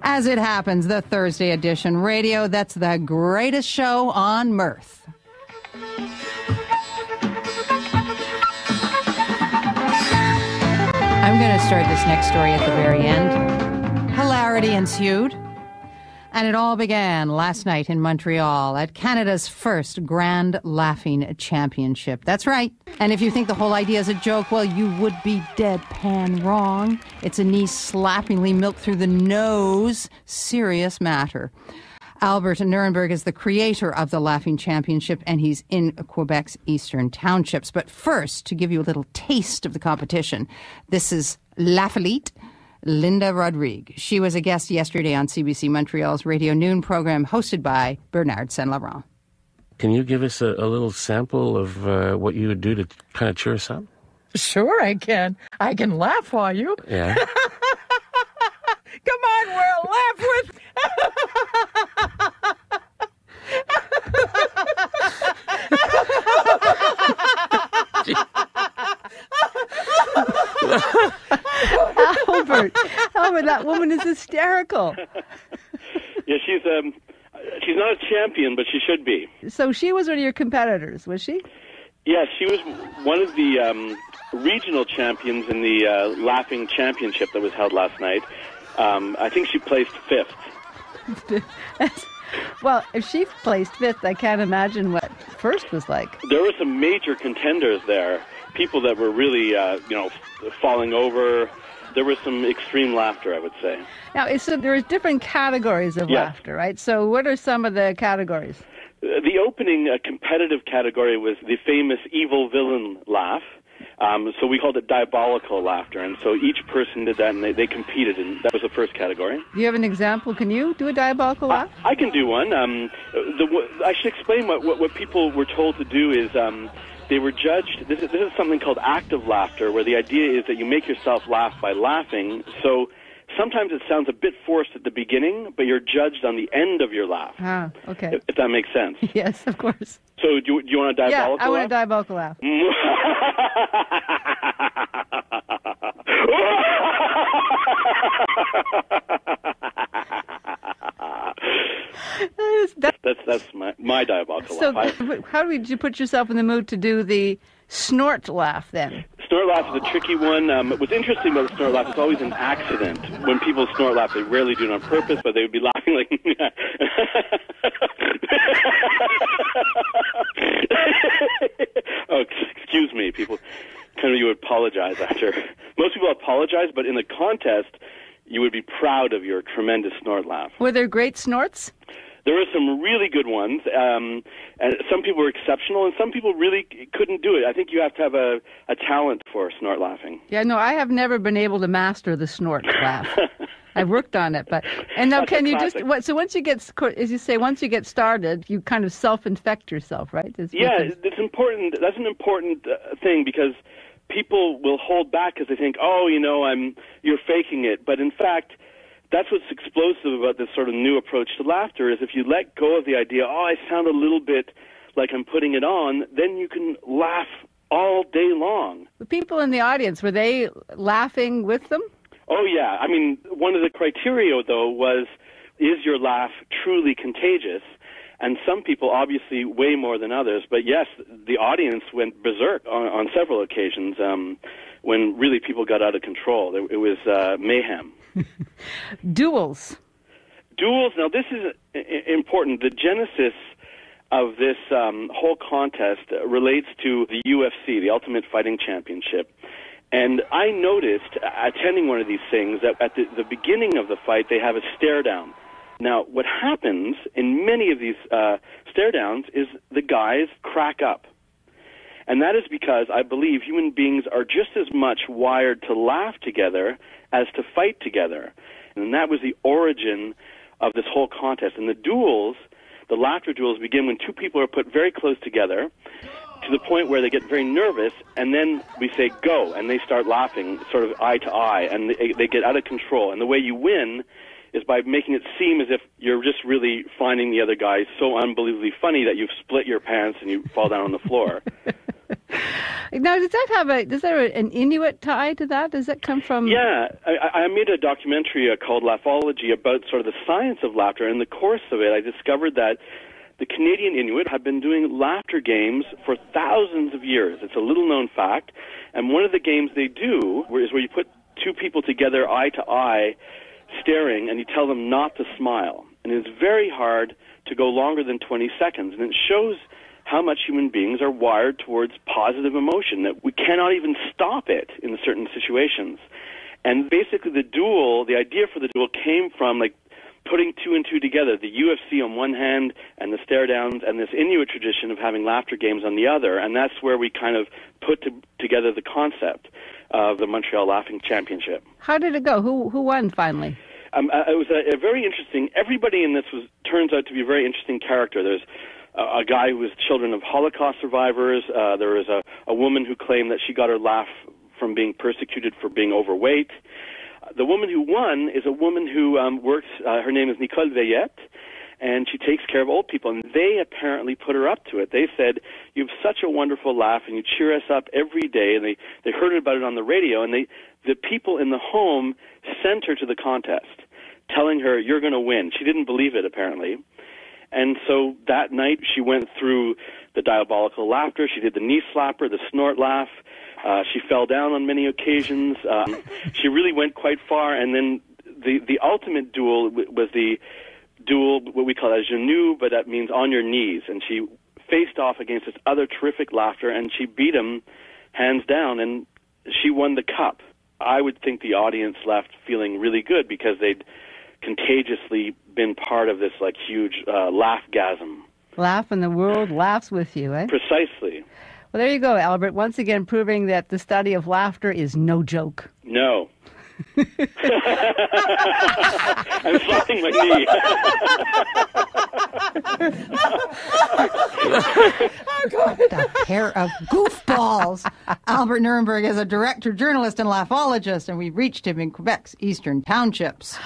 As It Happens, the Thursday edition radio that's the greatest show on mirth. I'm going to start this next story at the very end. Hilarity ensued. And it all began last night in Montreal at Canada's first Grand Laughing Championship. That's right. And if you think the whole idea is a joke, well, you would be deadpan wrong. It's a knee-slappingly milk through the nose serious matter. Albert Nerenberg is the creator of the Laughing Championship, and he's in Quebec's eastern townships. But first, to give you a little taste of the competition, this is Laughology, Linda Rodrigue. She was a guest yesterday on CBC Montreal's Radio Noon program hosted by Bernard Saint-Laurent. Can you give us a little sample of what you would do to kind of cheer us up? Sure, I can. I can laugh for you. Yeah. Come on, Will, laugh with... Albert, that woman is hysterical. Yeah, she's not a champion, but she should be. So she was one of your competitors, was she? Yes, she was one of the regional champions in the Laughing Championship that was held last night. I think she placed 5th. Well, if she placed 5th, I can't imagine what first was like. There were some major contenders there, people that were really, falling over. There was some extreme laughter, I would say. Now, so there's different categories of laughter, right? So what are some of the categories? The opening competitive category was the famous evil villain laugh. So we called it diabolical laughter. And so each person did that, and they competed, and that was the first category. Do you have an example? Can you do a diabolical laugh? I can do one. I should explain what people were told to do is... they were judged. This is something called active laughter, where the idea is that you make yourself laugh by laughing. So sometimes it sounds a bit forced at the beginning, but you're judged on the end of your laugh. Ah, okay. If that makes sense. Yes, of course. So do you want a diabolical laugh? Yeah, I want a diabolical laugh. That's my diabolical laugh. So how did you put yourself in the mood to do the snort laugh then? Snort laugh is a tricky one. What's interesting about the snort laugh, it's always an accident. When people snort laugh, they rarely do it on purpose, but they would be laughing like... Oh, excuse me, people. Kind of you would apologize after. Most people apologize, but in the contest, you would be proud of your tremendous snort laugh. Were there great snorts? There were some really good ones, and some people were exceptional, and some people really couldn't do it. I think you have to have a talent for snort laughing. Yeah, no, I have never been able to master the snort laugh. I've worked on it, and now can you just? So once you get, as you say, once you get started, you kind of self-infect yourself, right? It's important. That's an important thing because people will hold back because they think, you're faking it, but in fact. That's what's explosive about this sort of new approach to laughter is if you let go of the idea, I sound a little bit like I'm putting it on, then you can laugh all day long. The people in the audience, were they laughing with them? Oh, yeah. I mean, one of the criteria, though, was, is your laugh truly contagious? And some people, obviously, way more than others. But yes, the audience went berserk on several occasions when really people got out of control. It was mayhem. Duels. Now, this is important. The genesis of this whole contest relates to the UFC, the Ultimate Fighting Championship. And I noticed, attending one of these things, that at the beginning of the fight, they have a stare-down. Now, what happens in many of these stare-downs is the guys crack up. And that is because I believe human beings are just as much wired to laugh together as to fight together. And that was the origin of this whole contest. And the duels, the laughter duels, begin when two people are put very close together to the point where they get very nervous, and then we say, go, and they start laughing sort of eye to eye, and they get out of control. And the way you win is by making it seem as if you're just really finding the other guy so unbelievably funny that you've split your pants and you fall down on the floor. Now, does there an Inuit tie to that? Does that come from? Yeah, I made a documentary called Laughology about sort of the science of laughter. In the course of it, I discovered that the Canadian Inuit have been doing laughter games for thousands of years. It's a little-known fact. And one of the games they do is where you put two people together eye to eye, staring, and you tell them not to smile. And it's very hard to go longer than 20 seconds. And it shows how much human beings are wired towards positive emotion, that we cannot even stop it in certain situations. And basically the idea for the duel came from like putting two and two together, the UFC on one hand and the stare downs, and this Inuit tradition of having laughter games on the other. And that's where we kind of put together the concept of the Montreal Laughing Championship. How did it go? Who won finally? It was a very interesting. Everybody in this turns out to be a very interesting character. There's a guy who was children of Holocaust survivors. There was a woman who claimed that she got her laugh from being persecuted for being overweight. The woman who won is a woman who works. Her name is Nicole Veillette, and she takes care of old people. And they apparently put her up to it. They said, "You have such a wonderful laugh, and you cheer us up every day." And they heard about it on the radio, and the people in the home sent her to the contest, telling her, "You're going to win." She didn't believe it, apparently. And so that night she went through the diabolical laughter. She did the Kneeslapper, the snort laugh. She fell down on many occasions. She really went quite far. And then the ultimate duel was the duel, what we call a genou, but that means on your knees. And she faced off against this other terrific laughter, and she beat him hands down, and she won the cup. I would think the audience left feeling really good because they'd contagiously been part of this like huge laugh-gasm. Laugh and the world laughs with you, eh? Precisely. Well, there you go, Albert. Once again, proving that the study of laughter is no joke. No. I'm slapping my knee. What a pair of goofballs. Albert Nerenberg is a director, journalist, and laughologist, and we reached him in Quebec's eastern townships.